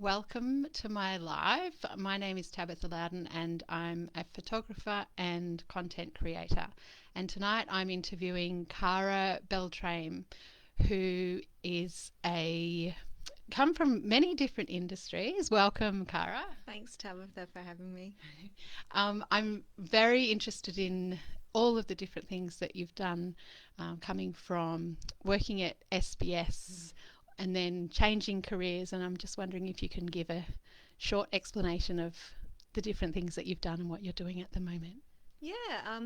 welcome to my live. My name is Tabitha Lowdon and I'm a photographer and content creator. And tonight I'm interviewing Cara Beltrame, who is come from many different industries. Welcome, Cara. Thanks, Tabitha, for having me. I'm very interested in all of the different things that you've done, coming from working at SBS and then changing careers, and I'm just wondering if you can give a short explanation of the different things that you've done and what you're doing at the moment. Yeah,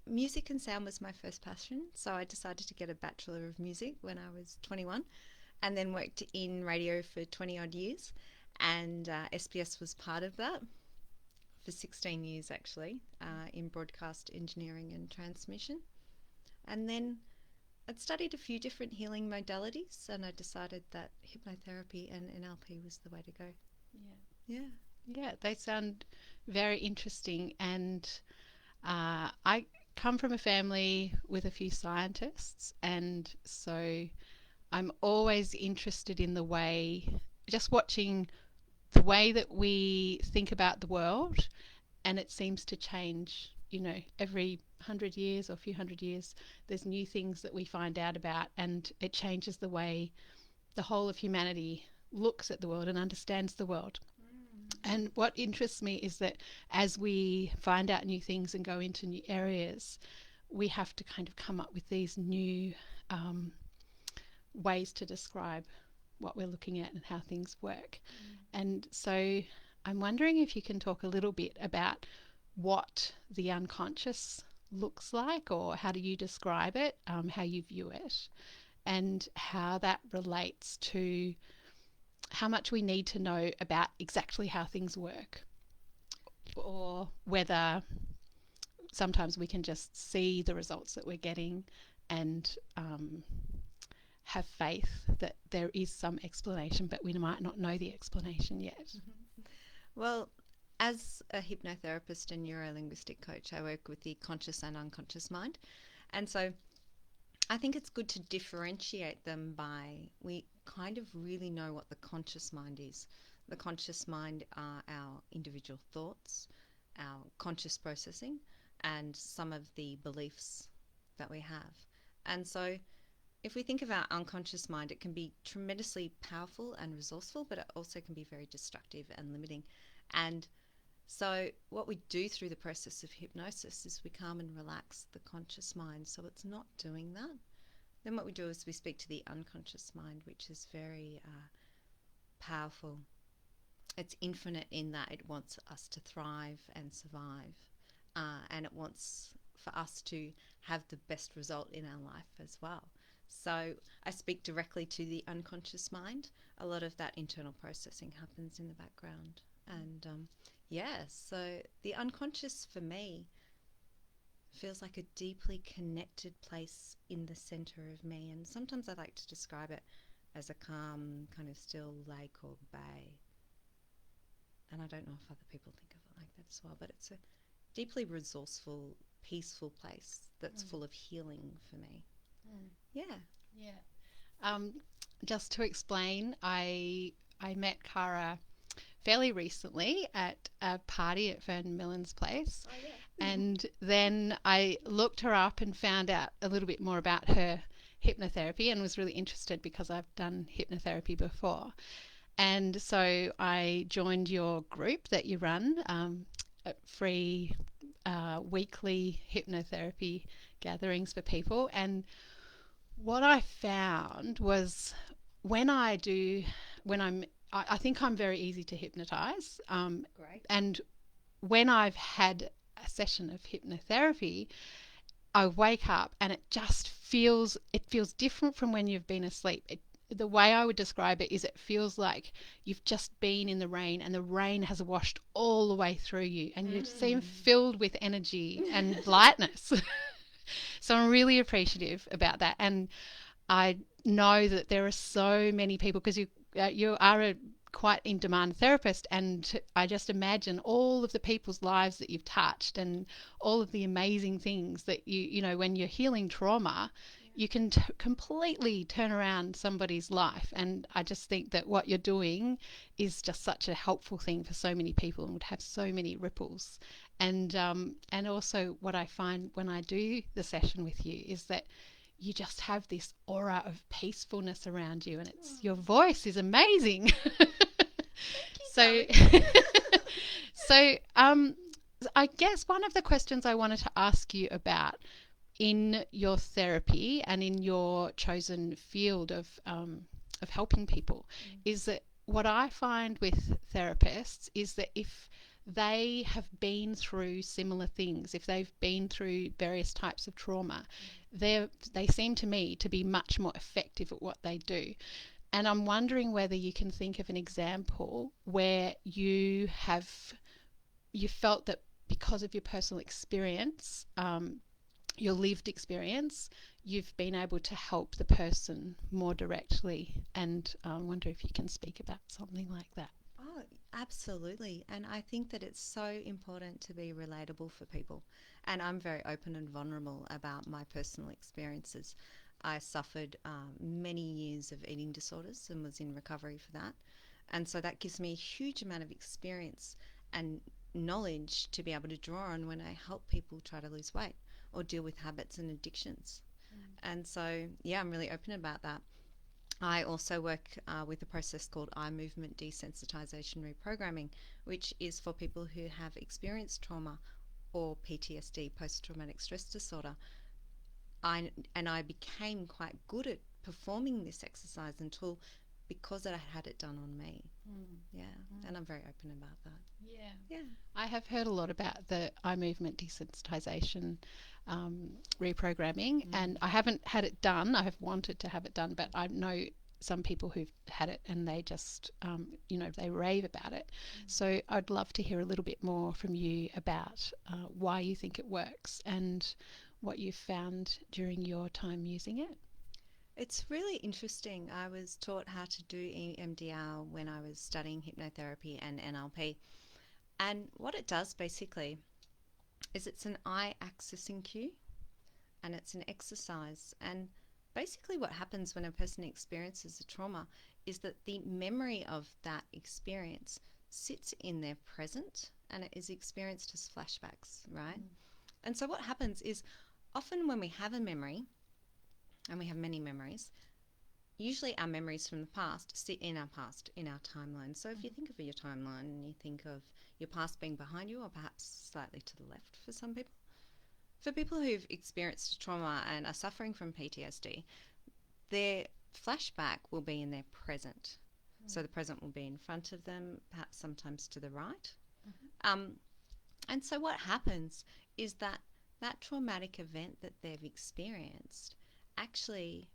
music and sound was my first passion, so I decided to get a Bachelor of Music when I was 21 and then worked in radio for 20 odd years, and SBS was part of that for 16 years actually, in broadcast engineering and transmission. And then I'd studied a few different healing modalities and I decided that hypnotherapy and NLP was the way to go. Yeah, they sound very interesting, and I come from a family with a few scientists, and so I'm always interested in the way, just watching the way that we think about the world, and it seems to change, every 100 years or a few hundred years. There's new things that we find out about, and it changes the way the whole of humanity looks at the world and understands the world. And what interests me is that as we find out new things and go into new areas, we have to kind of come up with these new ways to describe what we're looking at and how things work. And so I'm wondering if you can talk a little bit about what the unconscious looks like, or how do you describe it, how you view it, and how that relates to how much we need to know about exactly how things work, or whether sometimes we can just see the results that we're getting and have faith that there is some explanation, but we might not know the explanation yet. Well, as a hypnotherapist and neurolinguistic coach, I work with the conscious and unconscious mind. And so I think it's good to differentiate them by, we kind of really know what the conscious mind is. The conscious mind are our individual thoughts, our conscious processing, and some of the beliefs that we have. And so if we think of our unconscious mind, it can be tremendously powerful and resourceful, but it also can be very destructive and limiting. And so what we do through the process of hypnosis is we calm and relax the conscious mind so it's not doing that. Then what we do is we speak to the unconscious mind, which is very powerful. It's infinite in that it wants us to thrive and survive, and it wants for us to have the best result in our life as well. So I speak directly to the unconscious mind. A lot of that internal processing happens in the background. And so the unconscious for me feels like a deeply connected place in the center of me. And sometimes I like to describe it as a calm, kind of still lake or bay. And I don't know if other people think of it like that as well, but it's a deeply resourceful, peaceful place that's full of healing for me. Just to explain, I met Cara fairly recently at a party at Fern Millen's place. And then I looked her up and found out a little bit more about her hypnotherapy, and was really interested because I've done hypnotherapy before. And so I joined your group that you run, free weekly hypnotherapy gatherings for people. And what I found was I think I'm very easy to hypnotize. Great. And when I've had a session of hypnotherapy, I wake up and it feels different from when you've been asleep. The way I would describe it is it feels like you've just been in the rain and the rain has washed all the way through you, and you seem filled with energy and lightness. So I'm really appreciative about that. And I know that there are so many people, because you are a quite in-demand therapist, and I just imagine all of the people's lives that you've touched and all of the amazing things that you know, when you're healing trauma, you can completely turn around somebody's life. And I just think that what you're doing is just such a helpful thing for so many people and would have so many ripples. And also what I find when I do the session with you is that you just have this aura of peacefulness around you, and it's your voice is amazing. So, so I guess one of the questions I wanted to ask you about in your therapy and in your chosen field of helping people is that what I find with therapists is that if they have been through similar things, if they've been through various types of trauma, they seem to me to be much more effective at what they do. And I'm wondering whether you can think of an example where you felt that because of your personal experience, your lived experience, you've been able to help the person more directly. And I wonder if you can speak about something like that. Oh, absolutely. And I think that it's so important to be relatable for people. And I'm very open and vulnerable about my personal experiences. I suffered many years of eating disorders and was in recovery for that. And so that gives me a huge amount of experience and knowledge to be able to draw on when I help people try to lose weight or deal with habits and addictions. And so, yeah, I'm really open about that. I also work with a process called eye movement desensitization reprogramming, which is for people who have experienced trauma or PTSD, post-traumatic stress disorder. I became quite good at performing this exercise until because I had it done on me. And I'm very open about that. Yeah. I have heard a lot about the eye movement desensitization reprogramming, and I haven't had it done. I have wanted to have it done, but I know some people who've had it and they just, they rave about it. So I'd love to hear a little bit more from you about why you think it works and what you've found during your time using it. It's really interesting. I was taught how to do EMDR when I was studying hypnotherapy and NLP. And what it does basically is it's an eye accessing cue and it's an exercise. And basically what happens when a person experiences a trauma is that the memory of that experience sits in their present and it is experienced as flashbacks, right? And so what happens is often when we have a memory, and we have many memories, usually our memories from the past sit in our past, in our timeline. So if you think of your timeline and you think of your past being behind you or perhaps slightly to the left for some people, for people who've experienced trauma and are suffering from PTSD, their flashback will be in their present. So the present will be in front of them, perhaps sometimes to the right. And so what happens is that that traumatic event that they've experienced actually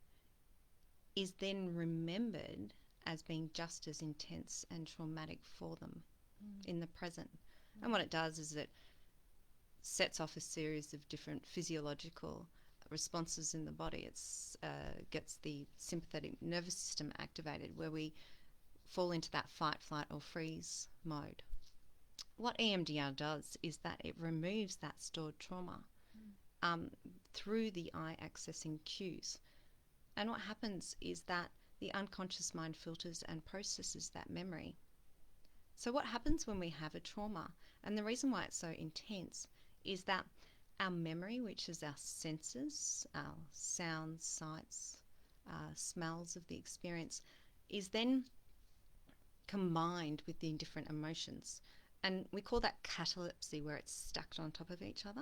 is then remembered as being just as intense and traumatic for them in the present. And what it does is it sets off a series of different physiological responses in the body. It gets the sympathetic nervous system activated where we fall into that fight, flight or freeze mode. What EMDR does is that it removes that stored trauma through the eye accessing cues. And what happens is that the unconscious mind filters and processes that memory. So what happens when we have a trauma, and the reason why it's so intense, is that our memory, which is our senses, our sounds, sights, smells of the experience, is then combined with the different emotions. And we call that catalepsy, where it's stacked on top of each other.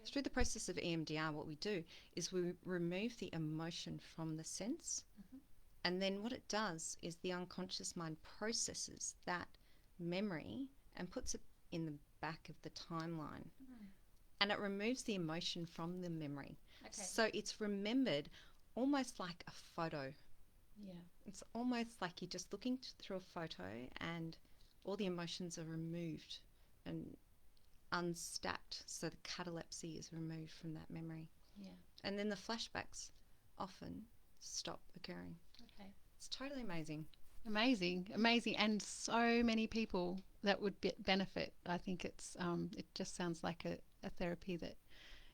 Through the process of EMDR, what we do is we remove the emotion from the sense, and then what it does is the unconscious mind processes that memory and puts it in the back of the timeline, and it removes the emotion from the memory. So it's remembered almost like a photo. It's almost like you're just looking through a photo and all the emotions are removed and unstacked, so the catalepsy is removed from that memory. And then the flashbacks often stop occurring. It's totally amazing. Amazing, and so many people that would benefit. I think it's it just sounds like a therapy that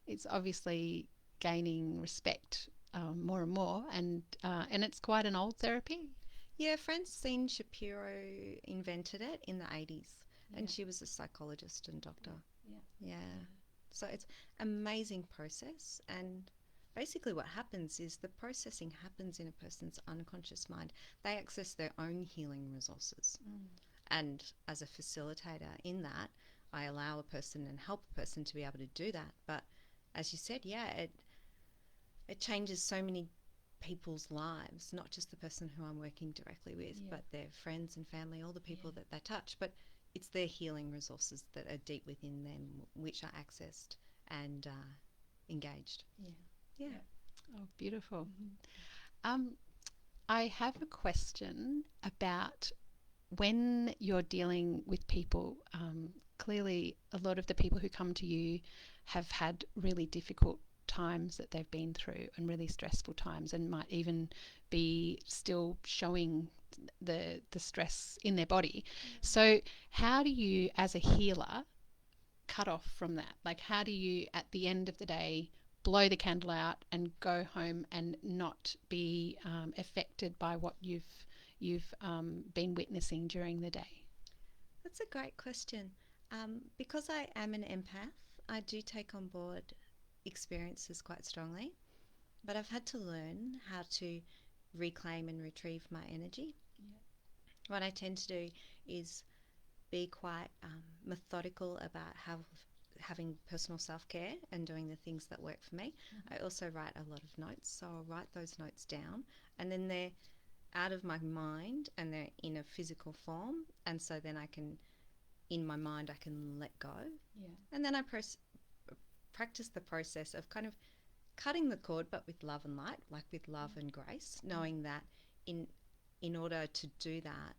it's obviously gaining respect more and more, and it's quite an old therapy. Yeah, Francine Shapiro invented it in the 80s, and Yeah. she was a psychologist and doctor. Yeah. Yeah. So it's amazing process, and basically what happens is the processing happens in a person's unconscious mind. They access their own healing resources. Mm. And as a facilitator in that, I allow a person and help a person to be able to do that. But as you said, yeah, it changes so many people's lives, not just the person who I'm working directly with, Yeah. but their friends and family, all the people Yeah. that they touch. But it's their healing resources that are deep within them, which are accessed and engaged. Yeah. Yeah. Yeah. Oh, beautiful. Mm-hmm. I have a question about when you're dealing with people. Clearly, a lot of the people who come to you have had really difficult times that they've been through and really stressful times, and might even be still showing the stress in their body. So, how do you, as a healer, cut off from that? Like, how do you, at the end of the day, blow the candle out and go home and not be affected by what you've been witnessing during the day? That's a great question. Because I am an empath, I do take on board experiences quite strongly, but I've had to learn how to reclaim and retrieve my energy. Yeah. What I tend to do is be quite methodical about having personal self-care and doing the things that work for me. Mm-hmm. I also write a lot of notes, so I'll write those notes down, and then they're out of my mind and they're in a physical form, and so then I can, in my mind, I can let go. Yeah. And then I practice the process of kind of cutting the cord, but with love and light, like with love and grace, knowing that in order to do that,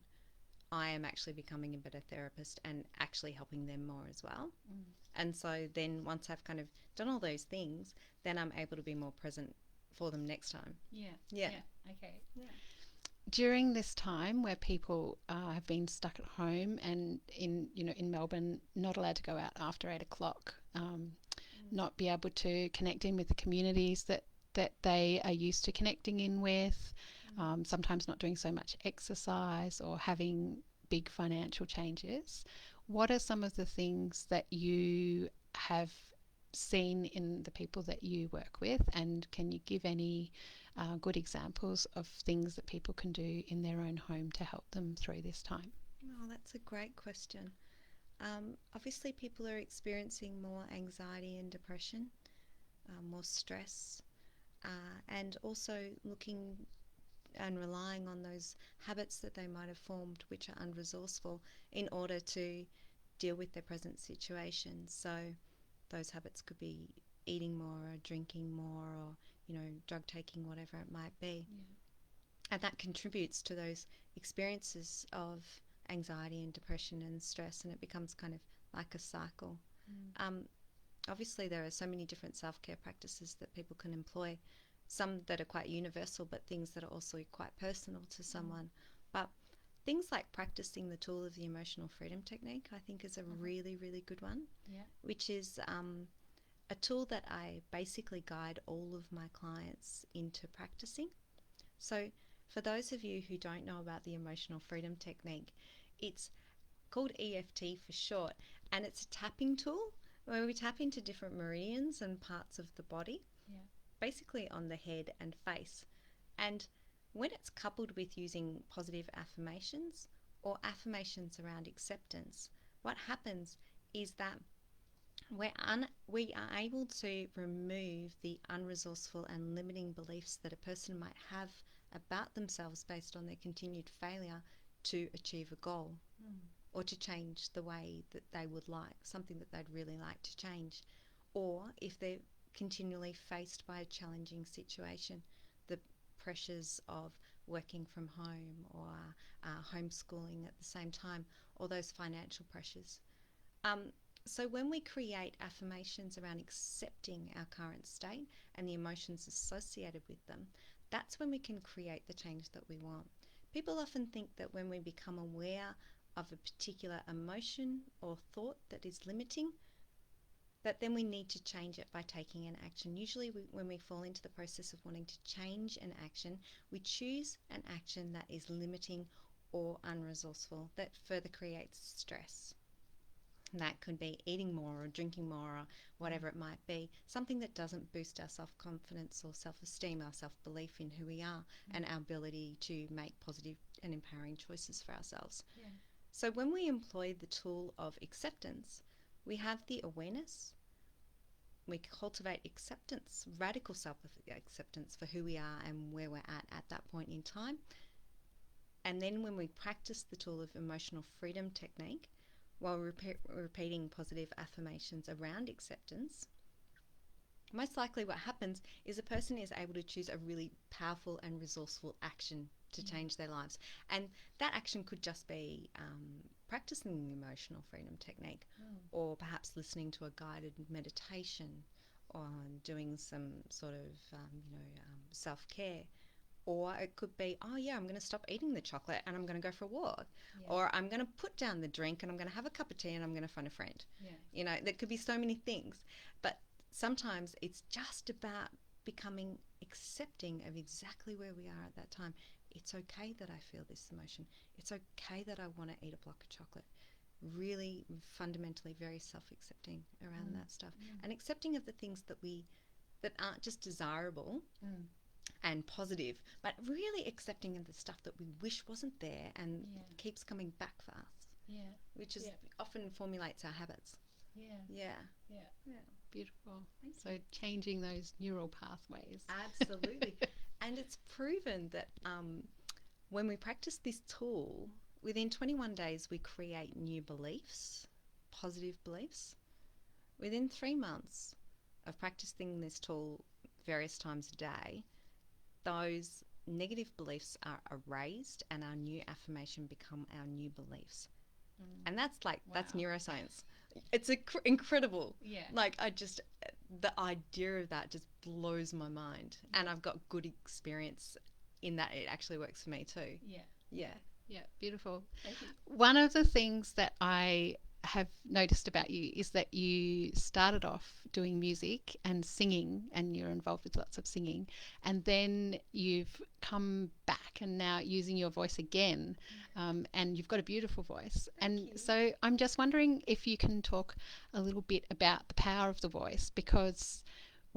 I am actually becoming a better therapist and actually helping them more as well. Mm. And so then once I've kind of done all those things, then I'm able to be more present for them next time. Yeah. Yeah. Yeah. Okay. Yeah. During this time where people have been stuck at home and in Melbourne, not allowed to go out after 8 o'clock, not be able to connect in with the communities that they are used to connecting in with, sometimes not doing so much exercise or having big financial changes. What are some of the things that you have seen in the people that you work with, and can you give any good examples of things that people can do in their own home to help them through this time? Oh, that's a great question. Obviously, people are experiencing more anxiety and depression, more stress, and also looking and relying on those habits that they might have formed, which are unresourceful, in order to deal with their present situation. So those habits could be eating more or drinking more or, drug taking, whatever it might be. Yeah. And that contributes to those experiences of anxiety and depression and stress, and it becomes kind of like a cycle. Obviously, there are so many different self-care practices that people can employ, some that are quite universal, but things that are also quite personal to someone. But things like practicing the tool of the emotional freedom technique, I think, is a really, really good one, Yeah. which is a tool that I basically guide all of my clients into practicing. So for those of you who don't know about the emotional freedom technique, it's called EFT for short, and it's a tapping tool where we tap into different meridians and parts of the body, Yeah. basically on the head and face. And when it's coupled with using positive affirmations or affirmations around acceptance, what happens is that we are able to remove the unresourceful and limiting beliefs that a person might have about themselves based on their continued failure to achieve a goal or to change the way that they would like, something that they'd really like to change. Or if they're continually faced by a challenging situation, the pressures of working from home or homeschooling at the same time, or those financial pressures. So when we create affirmations around accepting our current state and the emotions associated with them, that's when we can create the change that we want. People often think that when we become aware of a particular emotion or thought that is limiting, that then we need to change it by taking an action. Usually when we fall into the process of wanting to change an action, we choose an action that is limiting or unresourceful, that further creates stress. And that could be eating more or drinking more or whatever it might be, something that doesn't boost our self-confidence or self-esteem, our self-belief in who we are and our ability to make positive and empowering choices for ourselves. Yeah. So when we employ the tool of acceptance, we have the awareness, we cultivate acceptance, radical self-acceptance for who we are and where we're at that point in time. And then when we practice the tool of emotional freedom technique, while repeating positive affirmations around acceptance, most likely what happens is a person is able to choose a really powerful and resourceful action to change their lives. And that action could just be practicing the emotional freedom technique, or perhaps listening to a guided meditation, or doing some sort of self-care. Or it could be, oh yeah, I'm going to stop eating the chocolate and I'm going to go for a walk. Yeah. Or I'm going to put down the drink and I'm going to have a cup of tea and I'm going to phone a friend. Yeah. There could be so many things. But sometimes it's just about becoming accepting of exactly where we are at that time. It's okay that I feel this emotion. It's okay that I want to eat a block of chocolate. Really fundamentally very self-accepting around that stuff. And accepting of the things that aren't just desirable and positive, but really accepting of the stuff that we wish wasn't there and keeps coming back for us. Yeah. Which is often formulates our habits. Yeah. Beautiful. So changing those neural pathways. Absolutely. And it's proven that when we practice this tool, within 21 days we create new beliefs, positive beliefs. Within 3 months of practicing this tool various times a day, those negative beliefs are erased and our new affirmation become our new beliefs. And that's that's neuroscience. It's incredible. Yeah. The idea of that just blows my mind. And I've got good experience in that it actually works for me too. Yeah, beautiful. Thank you. One of the things that I have noticed about you is that you started off doing music and singing, and you're involved with lots of singing, and then you've come back and now using your voice again, and you've got a beautiful voice. Thank you. So I'm just wondering if you can talk a little bit about the power of the voice, because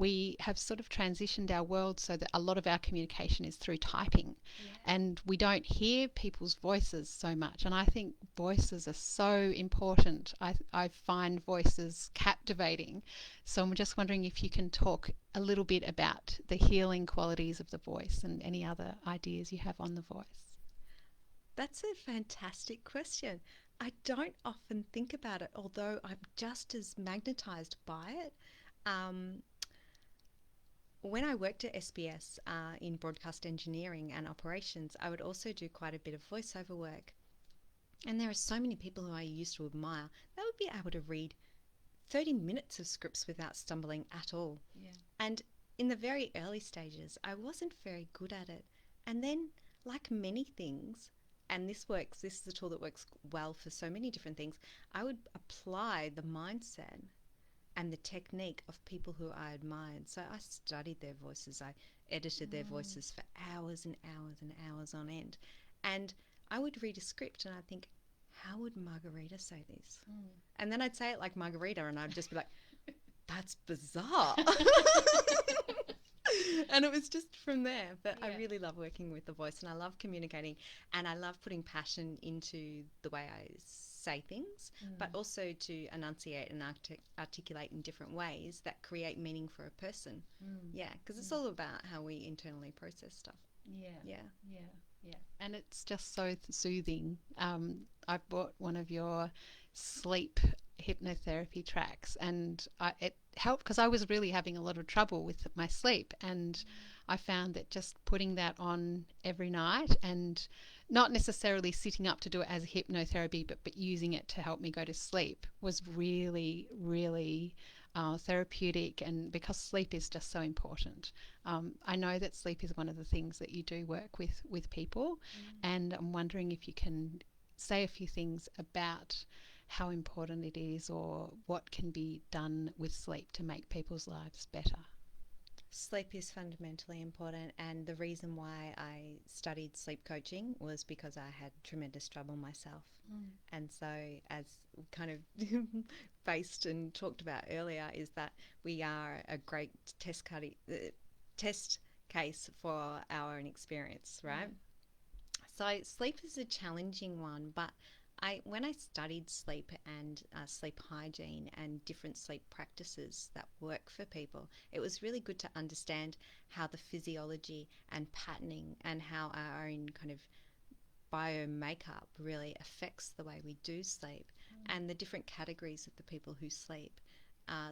we have sort of transitioned our world so that a lot of our communication is through typing, and we don't hear people's voices so much. And I think voices are so important. I find voices captivating. So I'm just wondering if you can talk a little bit about the healing qualities of the voice and any other ideas you have on the voice. That's a fantastic question. I don't often think about it, although I'm just as magnetized by it. When I worked at SBS in broadcast engineering and operations, I would also do quite a bit of voiceover work. And there are so many people who I used to admire. They would be able to read 30 minutes of scripts without stumbling at all. Yeah. And in the very early stages, I wasn't very good at it. And then, like many things, and this is a tool that works well for so many different things, I would apply the mindset and the technique of people who I admired. So I studied their voices. I edited their voices for hours and hours and hours on end. And I would read a script and I'd think, how would Margarita say this? And then I'd say it like Margarita and I'd just be like, that's bizarre. And it was just from there. But I really love working with the voice, and I love communicating, and I love putting passion into the way I say things, but also to enunciate and articulate in different ways that create meaning for a person. Yeah, because it's all about how we internally process stuff. Yeah. And it's just so soothing. I bought one of your sleep hypnotherapy tracks, and it helped because I was really having a lot of trouble with my sleep, and I found that just putting that on every night, and not necessarily sitting up to do it as hypnotherapy, but using it to help me go to sleep, was really, really therapeutic. And because sleep is just so important, I know that sleep is one of the things that you do work with people, and I'm wondering if you can say a few things about how important it is, or what can be done with sleep to make people's lives better? Sleep is fundamentally important, and the reason why I studied sleep coaching was because I had tremendous trouble myself. And so, as kind of faced and talked about earlier, is that we are a great test case for our own experience, right? So sleep is a challenging one, but when I studied sleep and sleep hygiene and different sleep practices that work for people, it was really good to understand how the physiology and patterning and how our own kind of bio makeup really affects the way we do sleep and the different categories of the people who sleep.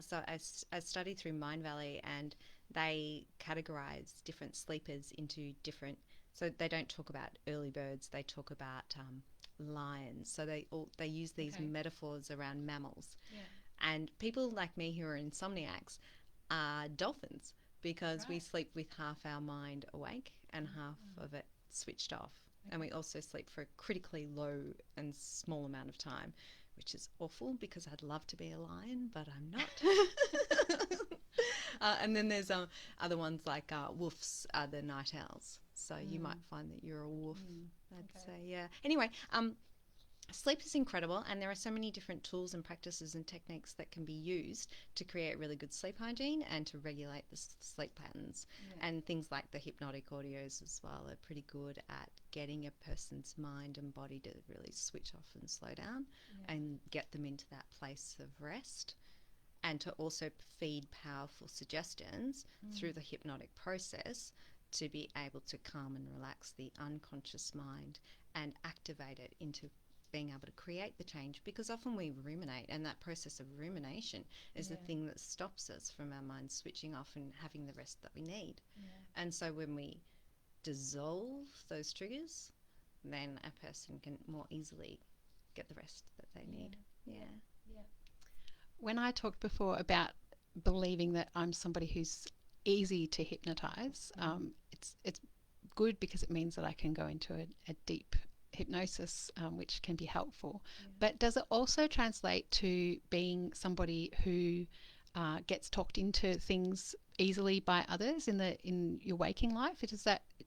So I studied through Mindvalley, and they categorize different sleepers into different. So they don't talk about early birds; they talk about lions. So they use these metaphors around mammals. And people like me who are insomniacs are dolphins, because we sleep with half our mind awake and half of it switched off. And we also sleep for a critically low and small amount of time, which is awful because I'd love to be a lion, but I'm not. And then there's other ones like wolves are the night owls. So you might find that you're a wolf. I'd say, yeah. Anyway, sleep is incredible, and there are so many different tools and practices and techniques that can be used to create really good sleep hygiene and to regulate the sleep patterns. And things like the hypnotic audios as well are pretty good at getting a person's mind and body to really switch off and slow down and get them into that place of rest, and to also feed powerful suggestions through the hypnotic process to be able to calm and relax the unconscious mind and activate it into being able to create the change, because often we ruminate, and that process of rumination is the thing that stops us from our mind switching off and having the rest that we need. And so when we dissolve those triggers, then a person can more easily get the rest that they need. When I talked before about believing that I'm somebody who's easy to hypnotize, it's good because it means that I can go into a deep hypnosis, which can be helpful. But does it also translate to being somebody who gets talked into things easily by others in your waking life?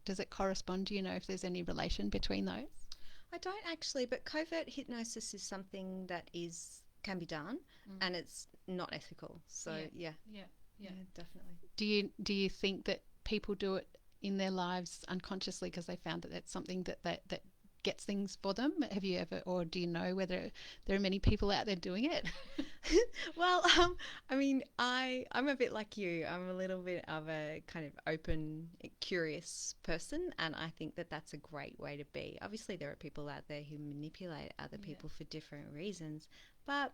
Does it correspond? Do you know if there's any relation between those? I don't actually, but covert hypnosis is something that can be done, and it's not ethical. So yeah, definitely. Do you think that people do it in their lives unconsciously because they found that that's something that gets things for them? Have you ever, or do you know whether there are many people out there doing it? Well, I mean, I'm a bit like you. I'm a little bit of a kind of open, curious person, and I think that that's a great way to be. Obviously, there are people out there who manipulate other people for different reasons, but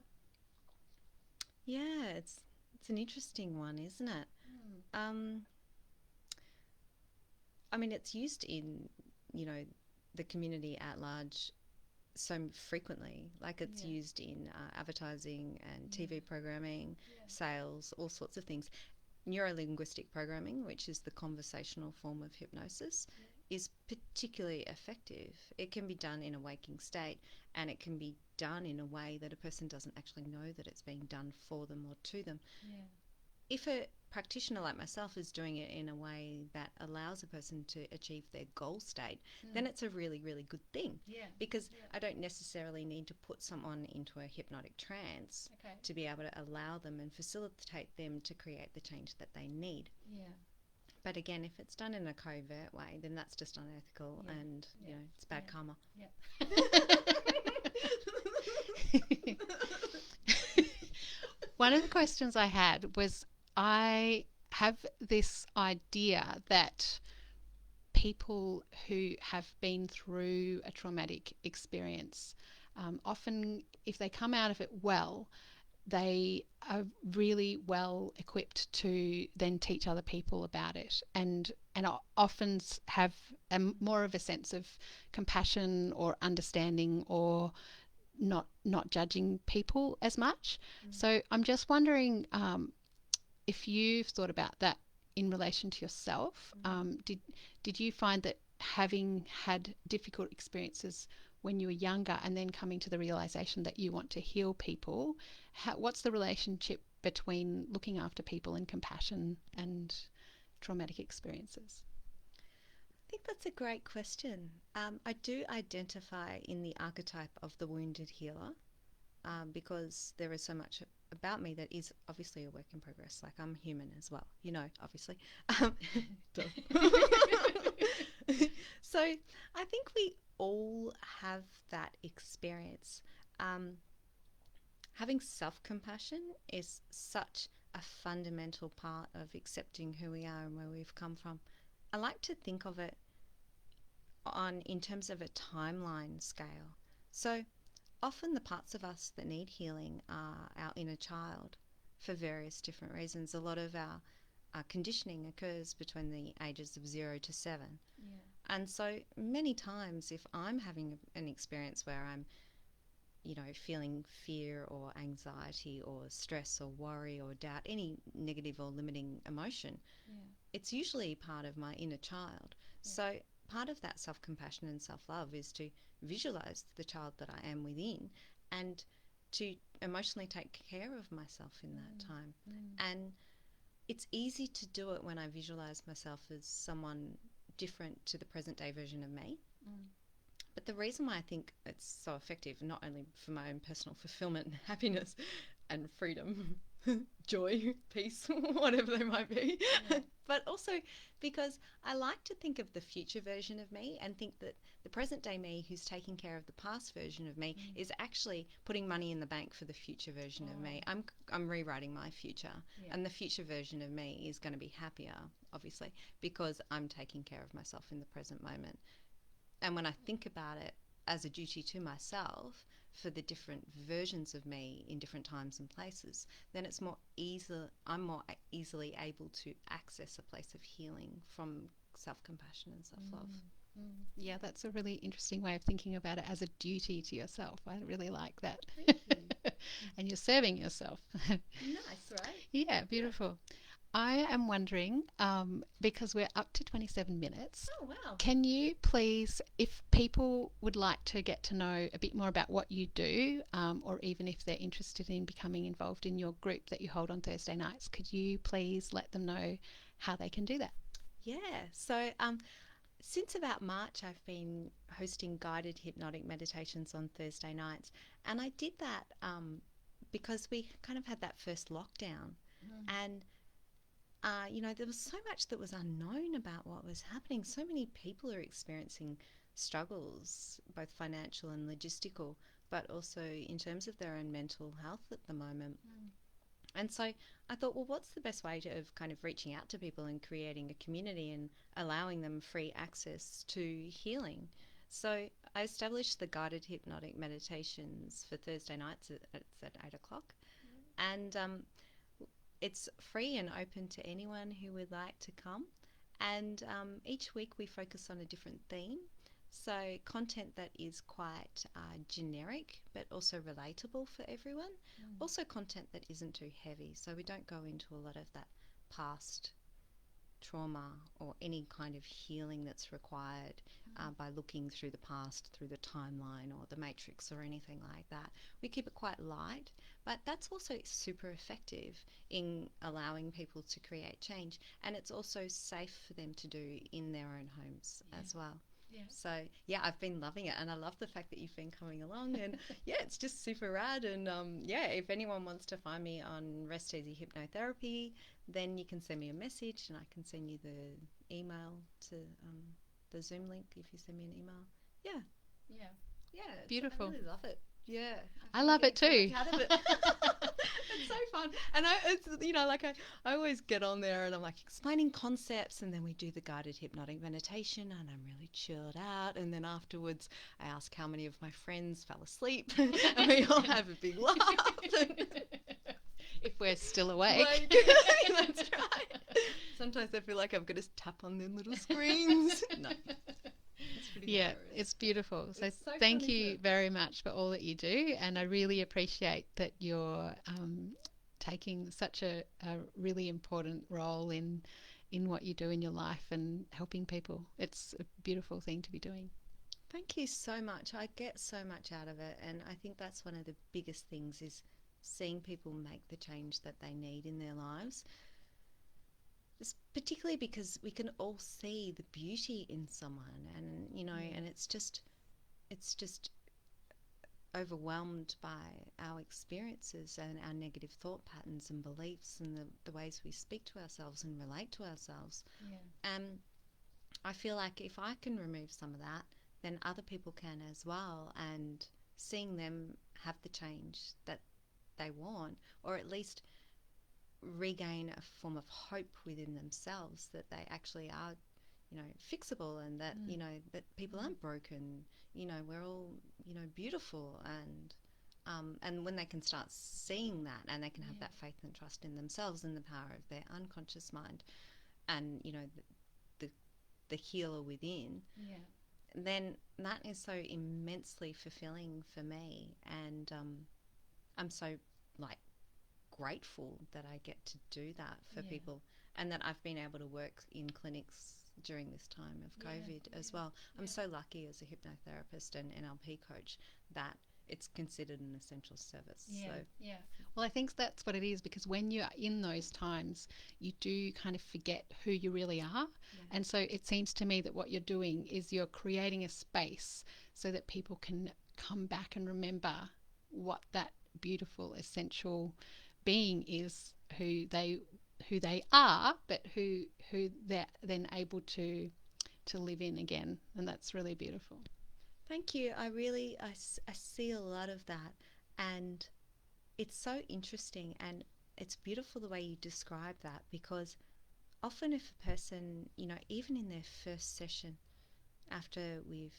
yeah, it's an interesting one, isn't it? I mean, it's used in, the community at large so frequently. Like it's used in advertising and TV programming, sales, all sorts of things. Neurolinguistic programming, which is the conversational form of hypnosis, is particularly effective. It can be done in a waking state, and it can be done in a way that a person doesn't actually know that it's being done for them or to them. If a practitioner like myself is doing it in a way that allows a person to achieve their goal state, then it's a really, really good thing. Because I don't necessarily need to put someone into a hypnotic trance to be able to allow them and facilitate them to create the change that they need. But again, if it's done in a covert way, then that's just unethical, and it's bad karma. One of the questions I had was, I have this idea that people who have been through a traumatic experience, often if they come out of it well, they are really well equipped to then teach other people about it, and often have more of a sense of compassion or understanding, or not judging people as much. So I'm just wondering if you've thought about that in relation to yourself. Did you find that having had difficult experiences when you were younger and then coming to the realization that you want to heal people. What's the relationship between looking after people and compassion and traumatic experiences? I think that's a great question. I do identify in the archetype of the wounded healer because there is so much about me that is obviously a work in progress. Like, I'm human as well, obviously. So I think we all have that experience. Having self-compassion is such a fundamental part of accepting who we are and where we've come from. I like to think of it in terms of a timeline scale. So often the parts of us that need healing are our inner child for various different reasons. A lot of our conditioning occurs between the ages of 0 to 7. Yeah. And so many times if I'm having an experience where I'm feeling fear or anxiety or stress or worry or doubt, any negative or limiting emotion, it's usually part of my inner child. Yeah. So part of that self-compassion and self-love is to visualize the child that I am within and to emotionally take care of myself in that time. And it's easy to do it when I visualize myself as someone different to the present day version of me. But the reason why I think it's so effective, not only for my own personal fulfillment and happiness and freedom, joy, peace, whatever they might be, but also because I like to think of the future version of me and think that the present day me who's taking care of the past version of me is actually putting money in the bank for the future version of me. I'm rewriting my future, and the future version of me is going to be happier, obviously, because I'm taking care of myself in the present moment. And when I think about it as a duty to myself for the different versions of me in different times and places, then I'm more easily able to access a place of healing from self-compassion and self-love. Yeah, that's a really interesting way of thinking about it, as a duty to yourself. I really like that. Thank you. And you're serving yourself. Nice, right? Yeah, beautiful. I am wondering, because we're up to 27 minutes. Oh, wow. Can you please, if people would like to get to know a bit more about what you do, or even if they're interested in becoming involved in your group that you hold on Thursday nights, could you please let them know how they can do that? Yeah. So since about March, I've been hosting guided hypnotic meditations on Thursday nights. And I did that because we kind of had that first lockdown. And there was so much that was unknown about what was happening. So many people are experiencing struggles, both financial and logistical, but also in terms of their own mental health at the moment. And so I thought, well, what's the best way of kind of reaching out to people and creating a community and allowing them free access to healing? So I established the guided hypnotic meditations for Thursday nights. It's at 8 o'clock. And it's free and open to anyone who would like to come. And each week we focus on a different theme. So content that is quite generic but also relatable for everyone. Also content that isn't too heavy. So we don't go into a lot of that past trauma or any kind of healing that's required by looking through the past, through the timeline or the matrix or anything like that. We keep it quite light, but that's also super effective in allowing people to create change, and it's also safe for them to do in their own homes as well. So I've been loving it, and I love the fact that you've been coming along, and it's just super rad. And if anyone wants to find me on Rest Easy Hypnotherapy, then you can send me a message and I can send you the email to the Zoom link if you send me an email. Beautiful. I really love it. I love it too. Out of it. It's so fun. And I always get on there and I'm like explaining concepts, and then we do the guided hypnotic meditation and I'm really chilled out, and then afterwards I ask how many of my friends fell asleep and we all have a big laugh. If we're still awake. That's right. Sometimes I feel like I've got to tap on them little screens. No. Yeah, it's beautiful. So thank you very much for all that you do, and I really appreciate that you're taking such a really important role in what you do in your life and helping people. It's a beautiful thing to be doing. Thank you so much. I get so much out of it, and I think that's one of the biggest things is seeing people make the change that they need in their lives. It's particularly because we can all see the beauty in someone, and and it's just overwhelmed by our experiences and our negative thought patterns and beliefs and the ways we speak to ourselves and relate to ourselves. Yeah. And I feel like if I can remove some of that, then other people can as well. And seeing them have the change that they want, or at least regain a form of hope within themselves that they actually are, fixable, and that, that people aren't broken. We're all, beautiful, and when they can start seeing that, and they can have that faith and trust in themselves and the power of their unconscious mind, and the healer within, then that is so immensely fulfilling for me, and I'm so grateful that I get to do that for people, and that I've been able to work in clinics during this time of COVID as well. I'm so lucky as a hypnotherapist and NLP coach that it's considered an essential service. Well, I think that's what it is, because when you're in those times, you do kind of forget who you really are. And so it seems to me that what you're doing is you're creating a space so that people can come back and remember what that beautiful essential being is, who they are, but who they're then able to live in again. And that's really beautiful. Thank you. I see a lot of that, and it's so interesting, and it's beautiful the way you describe that, because often if a person, even in their first session, after we've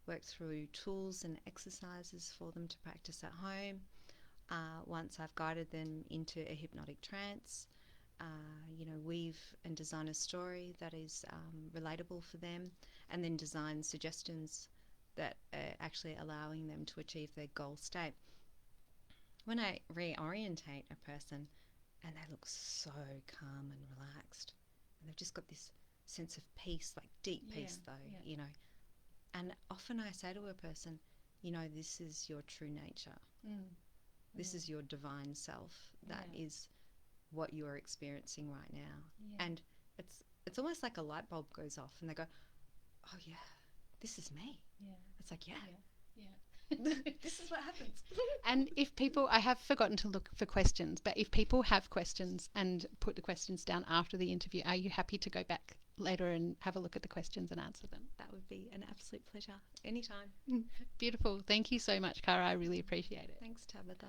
worked through tools and exercises for them to practice at home, once I've guided them into a hypnotic trance, weave and design a story that is relatable for them, and then design suggestions that are actually allowing them to achieve their goal state. When I reorientate a person and they look so calm and relaxed, and they've just got this sense of peace, like deep peace and often I say to a person, this is your true nature. This is your divine self. That is what you're experiencing right now. And it's almost like a light bulb goes off and they go, oh yeah, this is me. It's like, this is what happens. And if people, I have forgotten to look for questions, but if people have questions and put the questions down after the interview, are you happy to go back later and have a look at the questions and answer them? That would be an absolute pleasure. Anytime. Beautiful. Thank you so much, Cara. I really appreciate it. Thanks, Tabitha.